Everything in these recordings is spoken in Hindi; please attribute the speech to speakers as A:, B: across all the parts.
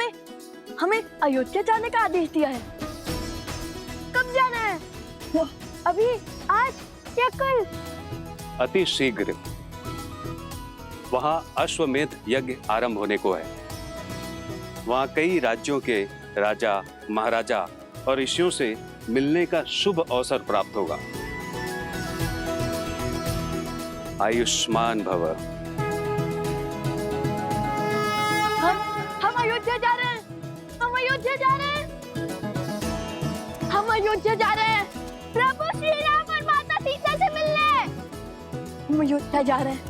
A: ने हमें अयोध्या जाने का आदेश दिया है। कब जाना है? अभी, आज या कल?
B: अति शीघ्र। वहां अश्वमेध यज्ञ आरंभ होने को है। वहां कई राज्यों के राजा, महाराजा और ऋषियों से मिलने का शुभ अवसर प्राप्त होगा। आयुष्मान भव।
A: हम अयोध्या जा रहे हैं। हम अयोध्या जा रहे हैं। हम अयोध्या जा रहे हैं प्रभु श्री राम और माता सीता से मिलने। हम अयोध्या जा रहे हैं।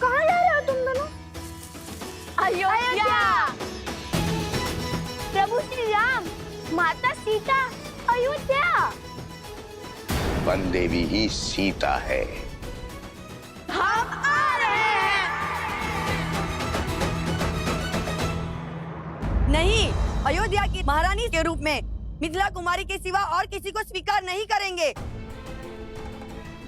A: कहाँ जा रहे हो तुम दोनों? अयोध्या। प्रभु श्री राम, माता सीता, अयोध्या।
C: वन देवी ही सीता है।
A: हम आ रहे हैं।
D: नहीं, अयोध्या की महारानी के रूप में मिथिला कुमारी के सिवा और किसी को स्वीकार नहीं करेंगे।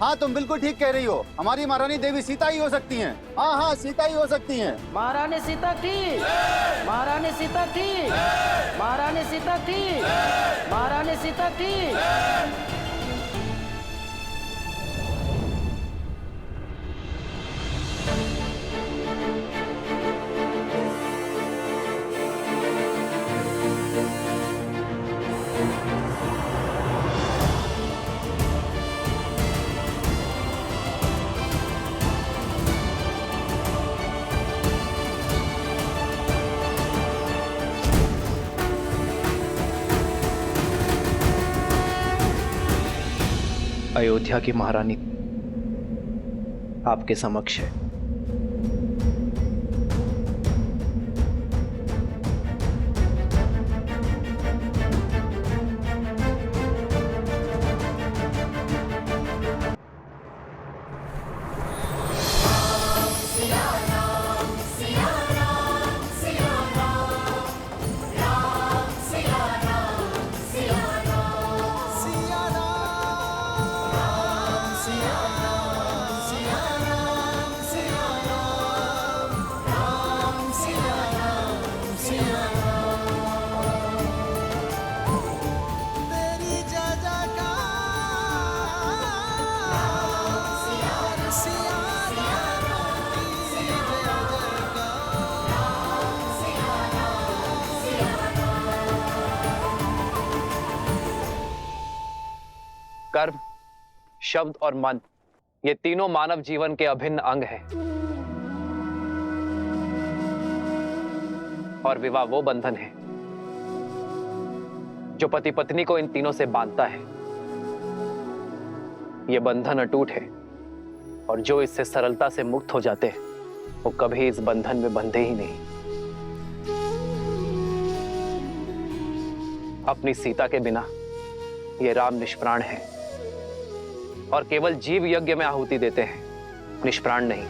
E: हाँ, तुम बिल्कुल ठीक कह रही हो। हमारी महारानी देवी सीता ही हो सकती हैं। हाँ हाँ, सीता ही हो सकती हैं।
F: महारानी सीता की, महारानी सीता की, महारानी सीता की, महारानी सीता की।
G: अयोध्या की महारानी आपके समक्ष है। कर्म, शब्द और मन, ये तीनों मानव जीवन के अभिन्न अंग हैं। और विवाह वो बंधन है जो पति पत्नी को इन तीनों से बांधता है। ये बंधन अटूट है और जो इससे सरलता से मुक्त हो जाते हैं वो कभी इस बंधन में बंधे ही नहीं। अपनी सीता के बिना ये राम निष्प्राण है और केवल जीव यज्ञ में आहुति देते हैं, निष्प्राण नहीं।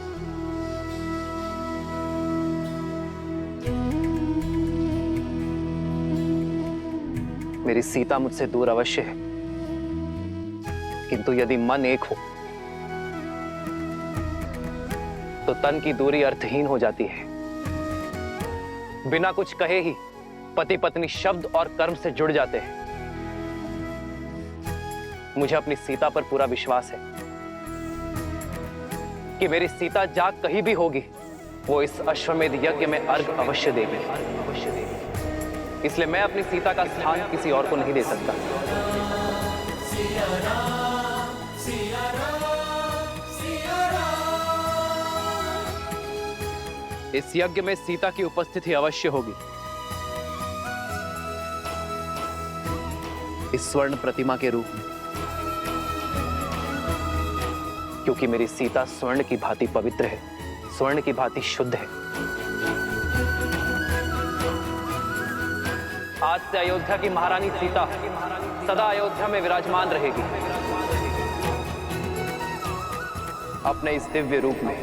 G: मेरी सीता मुझसे दूर अवश्य है, किंतु यदि मन एक हो तो तन की दूरी अर्थहीन हो जाती है। बिना कुछ कहे ही पति पत्नी शब्द और कर्म से जुड़ जाते हैं। मुझे अपनी सीता पर पूरा विश्वास है कि मेरी सीता जाग कहीं भी होगी, वो इस अश्वमेध यज्ञ में अर्घ अवश्य देगी। इसलिए मैं अपनी सीता का स्थान किसी और को नहीं दे सकता। इस यज्ञ में सीता की उपस्थिति अवश्य होगी। इस स्वर्ण प्रतिमा के रूप में, क्योंकि मेरी सीता स्वर्ण की भांति पवित्र है, स्वर्ण की भांति शुद्ध है। आज से अयोध्या की महारानी सीता सदा अयोध्या में विराजमान रहेगी, अपने इस दिव्य रूप में।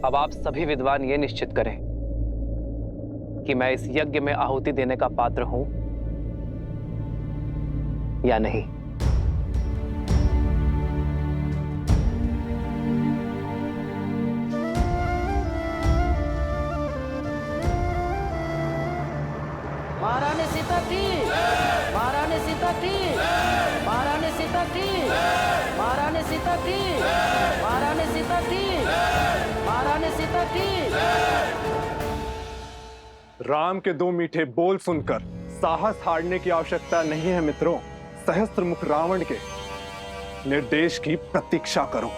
G: अब आप सभी विद्वान ये निश्चित करें कि मैं इस यज्ञ में आहुति देने का पात्र हूं या नहीं।
F: थी।
H: राम के दो मीठे बोल सुनकर साहस हारने की आवश्यकता नहीं है मित्रों। सहस्त्रमुख रावण के निर्देश की प्रतीक्षा करो।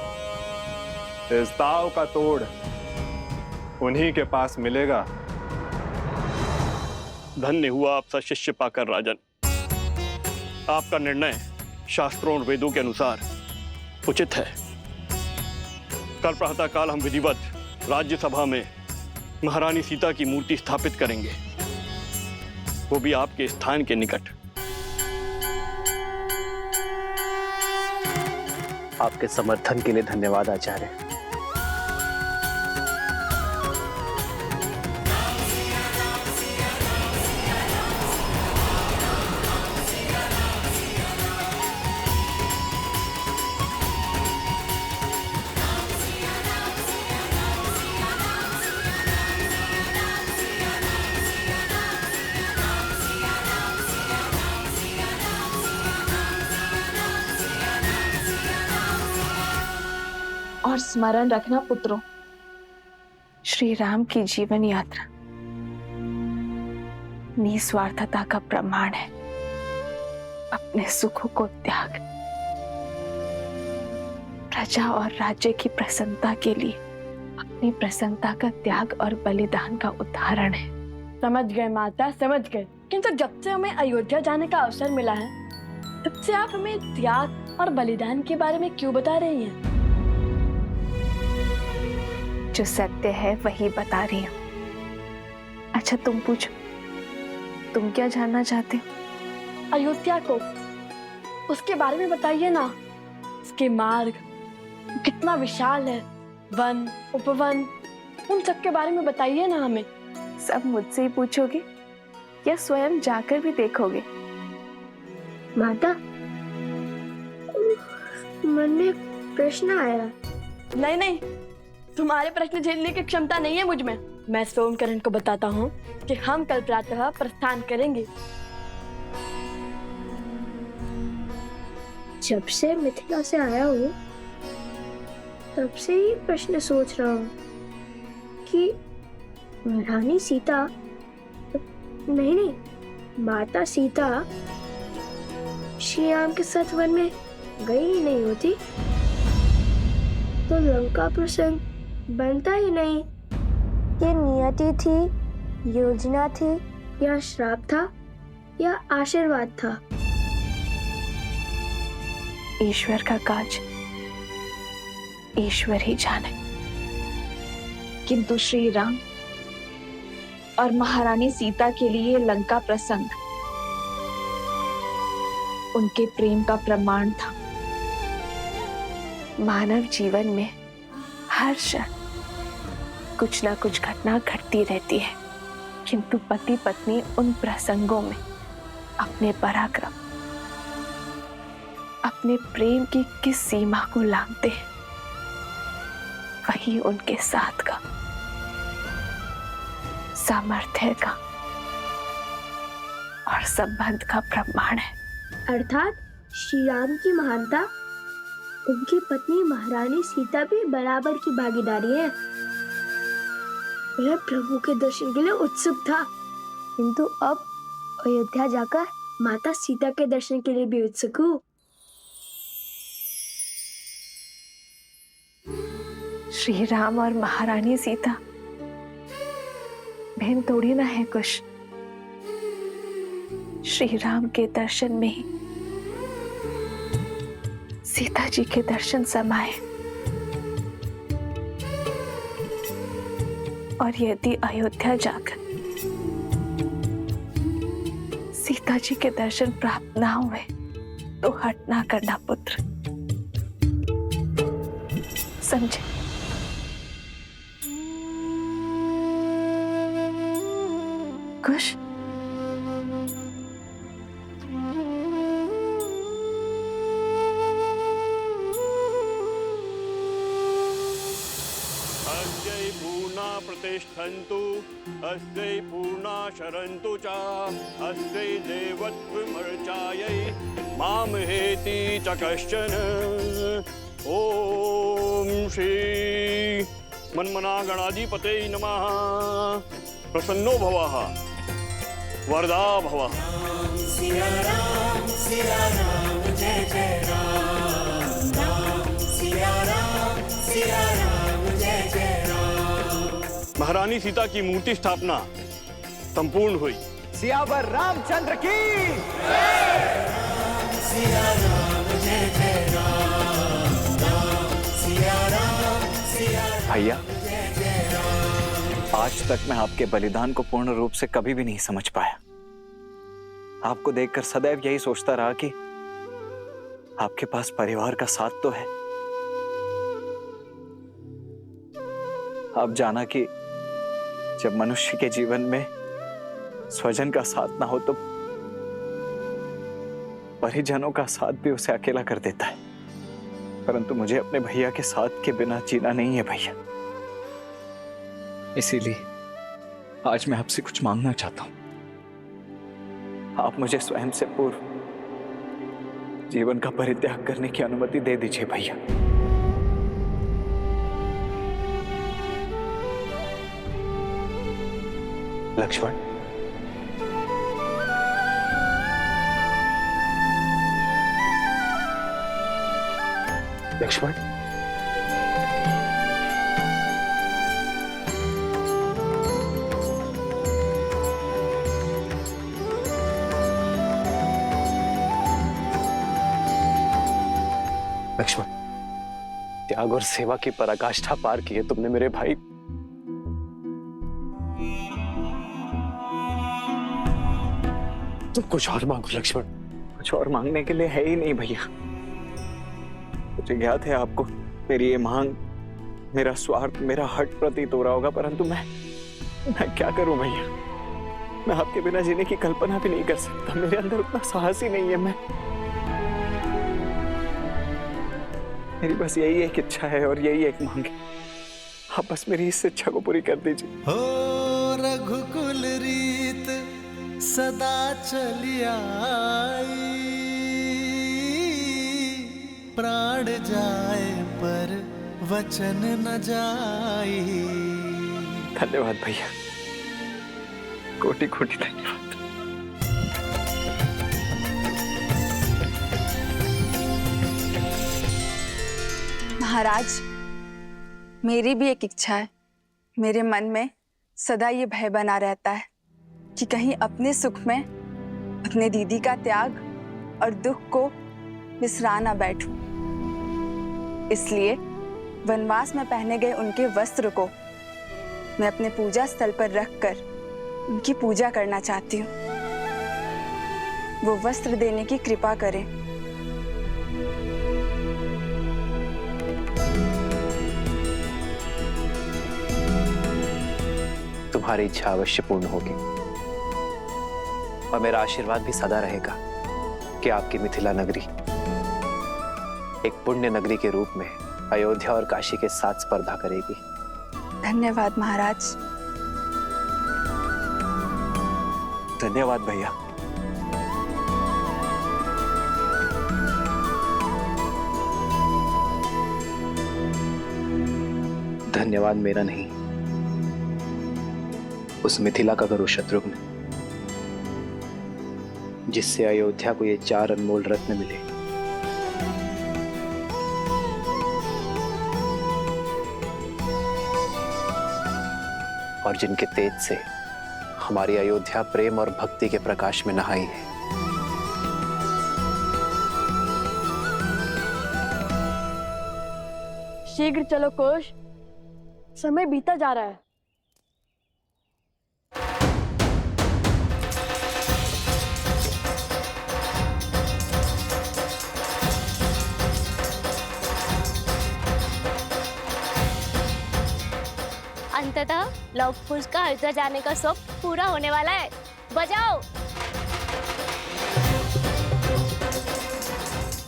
H: इस दाव का तोड़ उन्हीं के पास मिलेगा।
I: धन्य हुआ आपसा शिष्य पाकर राजन। आपका निर्णय शास्त्रों और वेदों के अनुसार उचित है। कल प्रातःकाल हम विधिवत राज्यसभा में महारानी सीता की मूर्ति स्थापित करेंगे, वो भी आपके स्थान के निकट।
G: आपके समर्थन के लिए धन्यवाद आचार्य।
A: और स्मरण रखना पुत्रों, श्री राम की जीवन यात्रा निस्वार्थता का प्रमाण है। अपने सुखों को त्याग, प्रजा और राज्य की प्रसन्नता के लिए अपनी प्रसन्नता का त्याग और बलिदान का उदाहरण है।
J: समझ गए माता, समझ गए। किंतु जब से हमें अयोध्या जाने का अवसर मिला है, तब से आप हमें त्याग और बलिदान के बारे में क्यों बता रही हैं?
A: जो सत्य है वही बता रही हूँ। अच्छा तुम पूछो, तुम क्या जानना चाहते हो?
J: अयोध्या को, उसके बारे में बताइए ना। उसके मार्ग कितना विशाल है, वन उपवन, उन सब के बारे में बताइए ना हमें।
A: सब मुझसे ही पूछोगे या स्वयं जाकर भी देखोगे?
K: माता, मन में प्रश्न आया।
J: नहीं नहीं, तुम्हारे प्रश्न झेलने की क्षमता नहीं है मुझ में। मैं सोमकरण को बताता हूँ कि हम कल प्रातः प्रस्थान करेंगे।
K: जब से मिथिला से आया हूँ, तब से ही प्रश्न सोच रहा हूँ कि रानी सीता, नहीं, माता सीता श्री राम के साथ वन में गई ही नहीं होती तो लंका प्रसंग बनता ही नहीं। ये नियति थी, योजना थी, या श्राप था, या आशीर्वाद था?
A: ईश्वर का काज ईश्वर ही जाने। किंतु श्री राम और महारानी सीता के लिए लंका प्रसंग उनके प्रेम का प्रमाण था। मानव जीवन में हर क्षण कुछ ना कुछ घटना घटती रहती है, किंतु पति पत्नी उन प्रसंगों में अपने पराक्रम, अपने प्रेम की किस सीमा को लांघते हैं, वही उनके साथ का, सामर्थ्य का और संबंध का प्रमाण है।
K: अर्थात श्री राम की महानता, उनकी पत्नी महारानी सीता भी बराबर की भागीदारी है। वह प्रभु के दर्शन के लिए उत्सुक था, किंतु अब अयोध्या जाकर माता सीता के दर्शन के लिए भी उत्सुक हूँ।
A: श्री राम और महारानी सीता बहन थोड़ी ना है कुछ। श्री राम के दर्शन में ही सीता जी के दर्शन समाये, और यदि अयोध्या जाकर सीता जी के दर्शन प्राप्त ना हुए तो हट ना करना पुत्र, समझे? खुश?
I: प्रतिष्ठन्तु अस्यै पूर्णा शरन्तु च अस्यै देवत्वमर्चायै मामहेति च कश्चन। ओम श्री मन्मना गणाधिपते नमः। प्रसन्नो भवः वरदा भवः।
L: सिया राम जय जय राम, राम सिया राम जय जय राम।
I: महारानी सीता की मूर्ति स्थापना संपूर्ण हुई।
G: सियावर रामचंद्र की
L: सिया राम जय जय राम, राम सिया राम
G: भैया, आज तक मैं आपके बलिदान को पूर्ण रूप से कभी भी नहीं समझ पाया। आपको देखकर सदैव यही सोचता रहा कि आपके पास परिवार का साथ तो है। आप जाना कि जब मनुष्य के जीवन में स्वजन का साथ ना हो तो परिजनों का साथ भी उसे अकेला कर देता है। परंतु मुझे अपने भैया के साथ के बिना जीना नहीं है भैया। इसीलिए आज मैं आपसे कुछ मांगना चाहता हूं। आप मुझे स्वयं से पूर्व जीवन का परित्याग करने की अनुमति दे दीजिए भैया। लक्ष्मण, लक्ष्मण, लक्ष्मण, त्याग और सेवा की पराकाष्ठा पार की है तुमने मेरे भाई। तुम कुछ और मांगो लक्ष्मण। कुछ और मांगने के लिए है ही नहीं भैया। मुझे ज्ञात है आपको मेरी ये मांग, मेरा स्वार्थ, मेरा हट प्रतीत हो रहा होगा, परंतु मैं क्या करूं भैया। मैं आपके बिना जीने की कल्पना भी नहीं कर सकता। मेरे अंदर उतना साहस ही नहीं है। मेरी बस यही एक इच्छा है और यही एक मांग है। आप बस मेरी इस इच्छा को पूरी कर दीजिए।
L: हो रघुकुल रीत सदा चली आई, प्राण जाए पर वचन न जाई।
G: धन्यवाद भैया, कोटि कोटि धन्यवाद।
D: महाराज, मेरी भी एक इच्छा है। मेरे मन में सदा ये भय बना रहता है कि कहीं अपने सुख में अपने दीदी का त्याग और दुख को बिसरा ना बैठूं। इसलिए वनवास में पहने गए उनके वस्त्र को मैं अपने पूजा स्थल पर रखकर उनकी पूजा करना चाहती हूँ। वो वस्त्र देने की कृपा करें।
G: तुम्हारी इच्छा अवश्य पूर्ण होगी और मेरा आशीर्वाद भी सदा रहेगा कि आपकी मिथिला नगरी एक पुण्य नगरी के रूप में अयोध्या और काशी के साथ स्पर्धा करेगी।
D: धन्यवाद महाराज।
G: धन्यवाद भैया। धन्यवाद मेरा नहीं, उस मिथिला का करो शत्रुघ्न, जिससे अयोध्या को ये 4 अनमोल रत्न मिले। और जिनके तेज से हमारी अयोध्या प्रेम और भक्ति के प्रकाश में नहाई है।
J: शीघ्र चलो कोश, समय बीता जा रहा है।
A: अंततः लव कुश का अयोध्या जाने का स्वप्न पूरा होने वाला है। बजाओ।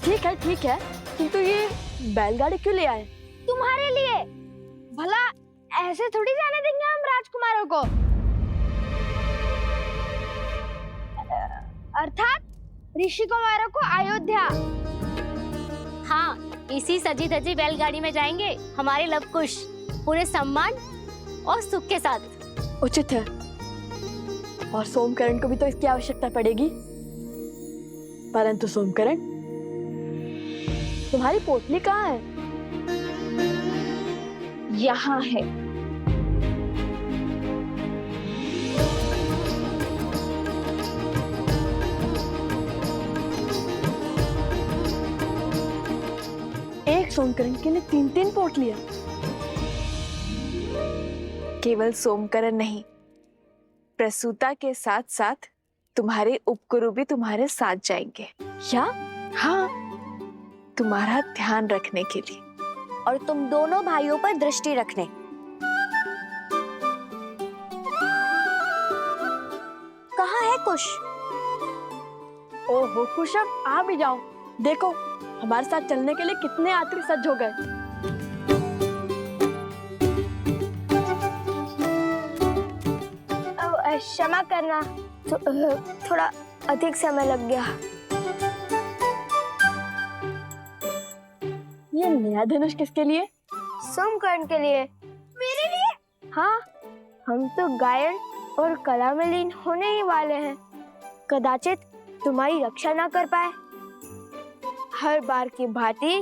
J: ठीक है, किंतु ये बैलगाड़ी क्यों ले आए?
A: तुम्हारे लिए। भला ऐसे थोड़ी जाने देंगे हम राजकुमारों को। अर्थात ऋषि कुमारों को अयोध्या। हाँ, इसी सजी धजी बैलगाड़ी में जाएंगे हमारे लव कुश। पूरे सम्मान और सुख के साथ।
J: उचित है। और सोमकरण को भी तो इसकी आवश्यकता पड़ेगी। परंतु सोमकरण, तुम्हारी पोटली कहाँ है?
A: यहाँ है।
J: एक सोमकरण के लिए 3-3 पोटलियां।
D: केवल सोमकरण नहीं, प्रसूता के साथ साथ तुम्हारे उपगुरु भी तुम्हारे साथ जाएंगे।
J: क्या?
D: हाँ, तुम्हारा ध्यान रखने के लिए
A: और तुम दोनों भाइयों पर दृष्टि रखने। कहाँ है कुश?
J: ओहो कुशब, आ भी जाओ। देखो हमारे साथ चलने के लिए कितने यात्री सज्ज हो गए।
K: क्षमा करना, थोड़ा अधिक समय लग गया।
J: ये नया धनुष किसके लिए?
K: सोमकर्ण के लिए। मेरे लिए? हाँ, हम तो गायन और कला में लीन होने ही वाले हैं। कदाचित तुम्हारी रक्षा ना कर पाए। हर बार की भांति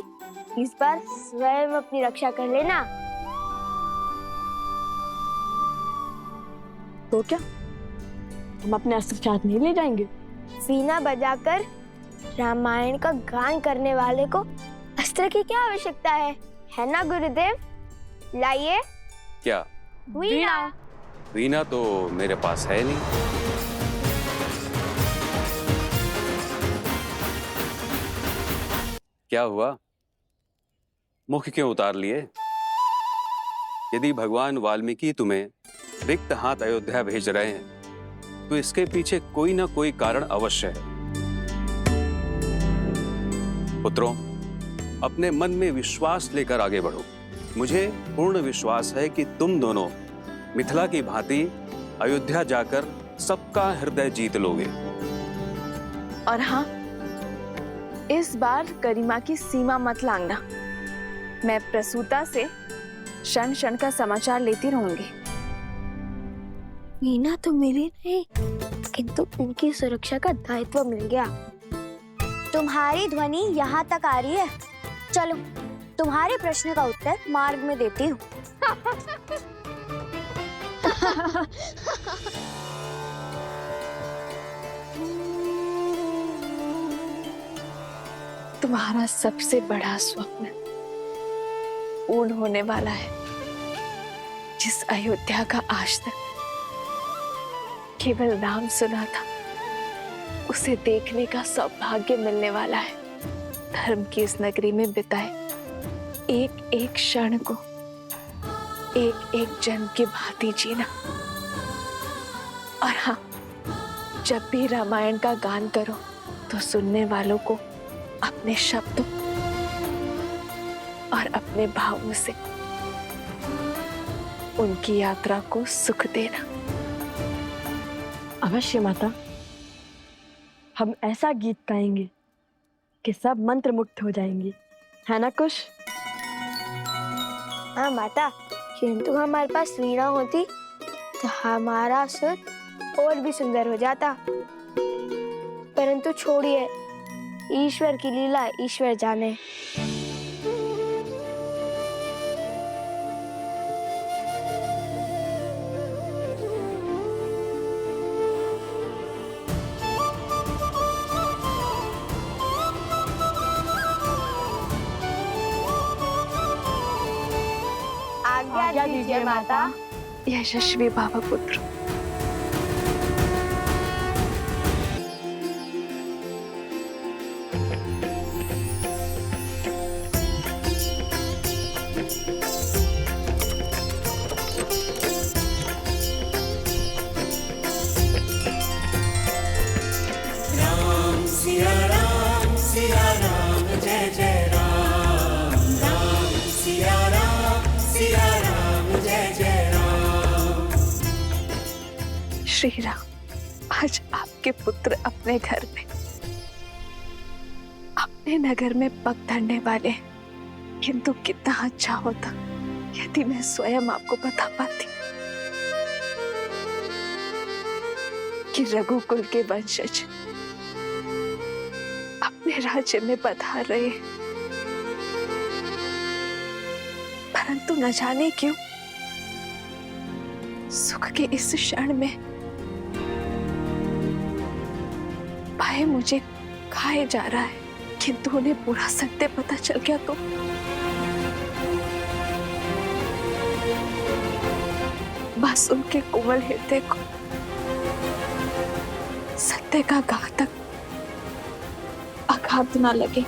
K: इस बार स्वयं अपनी रक्षा कर लेना।
J: तो क्या हम अपने अस्त्र साथ नहीं ले जाएंगे?
K: वीणा बजाकर रामायण का गान करने वाले को अस्त्र की क्या आवश्यकता है ना गुरुदेव? लाइए।
B: क्या?
K: वीणा।
B: वीणा तो मेरे पास है नहीं। क्या हुआ? मुख क्यों उतार लिए? यदि भगवान वाल्मीकि तुम्हें रिक्त हाथ अयोध्या भेज रहे हैं तो इसके पीछे कोई ना कोई कारण अवश्य है। पुत्रों, अपने मन में विश्वास लेकर आगे बढ़ो। मुझे पूर्ण विश्वास है कि तुम दोनों मिथिला की भांति अयोध्या जाकर सबका हृदय जीत लोगे।
D: और हाँ, इस बार गरिमा की सीमा मत लांघना। मैं प्रसूता से क्षण क्षण का समाचार लेती रहूंगी।
K: वीणा तो मिली नहीं, किंतु उनकी सुरक्षा का दायित्व मिल गया।
A: तुम्हारी ध्वनि यहाँ तक आ रही है। चलो, तुम्हारे प्रश्न का उत्तर मार्ग में देती हूँ।
D: तुम्हारा सबसे बड़ा स्वप्न पूर्ण होने वाला है। जिस अयोध्या का आज तक केवल नाम सुना था, उसे देखने का सौभाग्य मिलने वाला है। धर्म की इस नगरी में बिताए एक एक क्षण को एक एक जन्म की भांति जीना। और हाँ, जब भी रामायण का गान करो तो सुनने वालों को अपने शब्दों और अपने भावों से उनकी यात्रा को सुख देना।
J: अवश्य माता, हम ऐसा गीत गाएंगे कि सब मंत्र मुक्त हो जाएंगे, है ना कुश?
K: हाँ माता, किंतु हमारे पास वीणा होती तो हमारा सुर और भी सुंदर हो जाता। परंतु छोड़िए, ईश्वर की लीला ईश्वर जाने।
J: आज्ञा दीजिए माता।
D: यशस्वी बाबा पुत्र।
L: राम सिया राम जय जय राम। राम सिया राम जय जय राम।
D: श्री राम, आज आपके पुत्र अपने घर में, अपने नगर में पग धरने वाले हैं। किंतु कितना अच्छा होता यदि मैं स्वयं आपको बता पाती कि रघुकुल के वंशज अपने राज्य में पधार रहे, परंतु न जाने क्यों सुख के इस क्षण में भय मुझे खाए जा रहा है। किंतु उन्हें पूरा सत्य पता चल गया तो बस उनके कोमल हृदय को सत्य का घातक आघात न लगे।